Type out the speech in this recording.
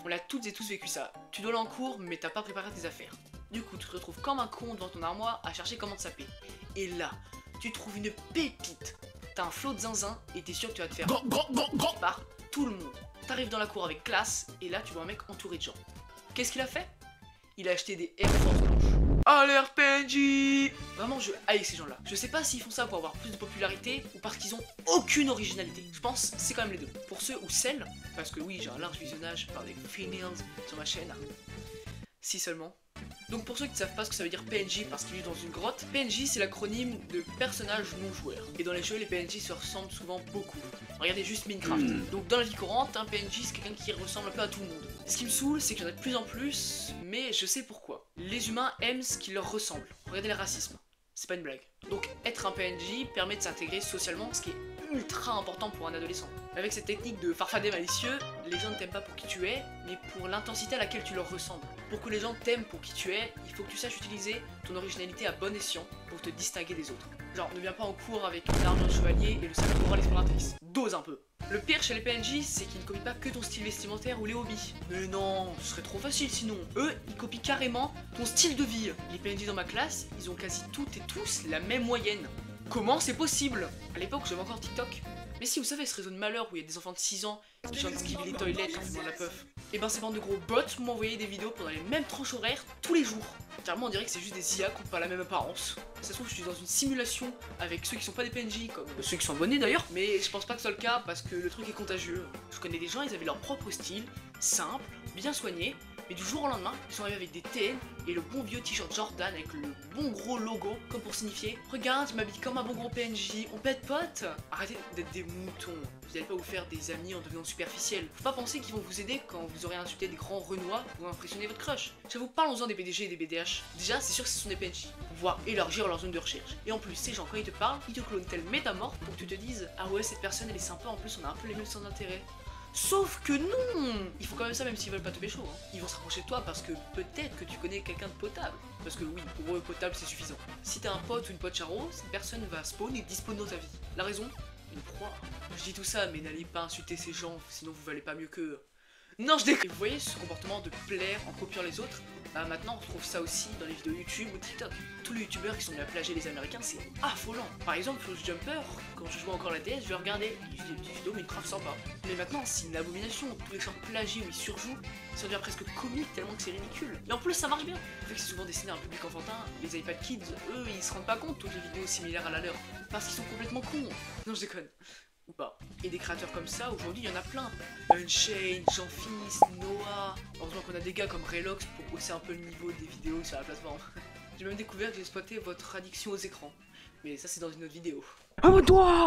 On l'a toutes et tous vécu ça. Tu dois aller en cours, mais t'as pas préparé tes affaires. Du coup, tu te retrouves comme un con devant ton armoire à chercher comment te saper. Et là, tu trouves une pépite. T'as un flot de zinzin et t'es sûr que tu vas te faire par tout le monde. T'arrives dans la cour avec classe et là, tu vois un mec entouré de gens. Qu'est-ce qu'il a fait? Il a acheté des Air Force blanches. Alerte PNJ! Vraiment, je haïs ces gens-là. Je sais pas s'ils font ça pour avoir plus de popularité ou parce qu'ils ont aucune originalité. Je pense que c'est quand même les deux. Pour ceux ou celles, parce que oui, j'ai un large visionnage par des females sur ma chaîne. Si seulement. Donc pour ceux qui ne savent pas ce que ça veut dire PNJ parce qu'ils vivent dans une grotte, PNJ c'est l'acronyme de personnage non joueur. Et dans les jeux, les PNJ se ressemblent souvent beaucoup. Regardez juste Minecraft. Donc dans la vie courante, un PNJ c'est quelqu'un qui ressemble un peu à tout le monde. Ce qui me saoule, c'est qu'il y en a de plus en plus, mais je sais pourquoi. Les humains aiment ce qui leur ressemble. Regardez le racisme. C'est pas une blague. Donc être un PNJ permet de s'intégrer socialement, ce qui est ultra important pour un adolescent. Avec cette technique de farfadet malicieux, les gens ne t'aiment pas pour qui tu es, mais pour l'intensité à laquelle tu leur ressembles. Pour que les gens t'aiment pour qui tu es, il faut que tu saches utiliser ton originalité à bon escient pour te distinguer des autres. Genre, ne viens pas en cours avec une arme de chevalier et le sac moral exploratrice. Dose un peu. Le pire chez les PNJ, c'est qu'ils ne copient pas que ton style vestimentaire ou les hobbies. Mais non, ce serait trop facile sinon. Eux, ils copient carrément ton style de vie. Les PNJ dans ma classe, ils ont quasi toutes et tous la même moyenne. Comment c'est possible? À l'époque, j'avais encore TikTok. Mais si vous savez ce réseau de malheur où il y a des enfants de 6 ans qui chantent Skibidi les toilettes en fumant de la puff, et ben ces bandes de gros bots m'envoyaient des vidéos pendant les mêmes tranches horaires tous les jours. Carrément on dirait que c'est juste des IA qui n'ont pas la même apparence. Ça se trouve je suis dans une simulation avec ceux qui sont pas des PNJ, comme ceux qui sont abonnés d'ailleurs, mais je pense pas que ce soit le cas parce que le truc est contagieux. Je connais des gens, ils avaient leur propre style, simple, bien soigné, mais du jour au lendemain, ils sont arrivés avec des TN et le bon vieux t-shirt Jordan avec le bon gros logo, comme pour signifier « Regarde, je m'habille comme un bon gros PNJ, on peut être potes !» Arrêtez d'être des moutons, vous n'allez pas vous faire des amis en devenant superficiel. Faut pas penser qu'ils vont vous aider quand vous aurez insulté des grands renois pour impressionner votre crush. J'avoue, parlons-en des BDG et des BDH. Déjà, c'est sûr que ce sont des PNJ, pour pouvoir élargir leur zone de recherche. Et en plus, ces gens, quand ils te parlent, ils te clonent tel métamorphe pour que tu te dises « Ah ouais, cette personne elle est sympa, en plus on a un peu les mêmes centres d'intérêt. » Sauf que non! Ils font quand même ça même s'ils veulent pas te pécho, hein. Ils vont se rapprocher de toi parce que peut-être que tu connais quelqu'un de potable. Parce que oui, pour eux, potable c'est suffisant. Si t'as un pote ou une pote charo, cette personne va spawn et dispone dans ta vie. La raison? Une proie. Je dis tout ça, mais n'allez pas insulter ces gens, sinon vous valez pas mieux qu'eux. Non, je déconne. Vous voyez ce comportement de plaire en copiant les autres? Bah maintenant on retrouve ça aussi dans les vidéos YouTube ou TikTok. Tous les youtubeurs qui sont venus à plagier les américains, c'est affolant. Par exemple, Flash Jumper, quand je jouais encore à la DS, je le regardais, il faisait des petites vidéos mais grave sympa. Mais maintenant c'est une abomination, tous les chants plagiés où ils surjouent, ça devient presque comique tellement que c'est ridicule. Et en plus ça marche bien. Le fait que c'est souvent destiné à un public enfantin, les iPad Kids, eux ils se rendent pas compte toutes les vidéos similaires à la leur, parce qu'ils sont complètement cons. Non je déconne. Ou pas. Et des créateurs comme ça, aujourd'hui, il y en a plein. Unchained, Jean-Fils, Noah. Heureusement qu'on a des gars comme Relox pour hausser un peu le niveau des vidéos sur la plateforme. J'ai même découvert que j'ai exploité votre addiction aux écrans. Mais ça, c'est dans une autre vidéo. Abonne-toi!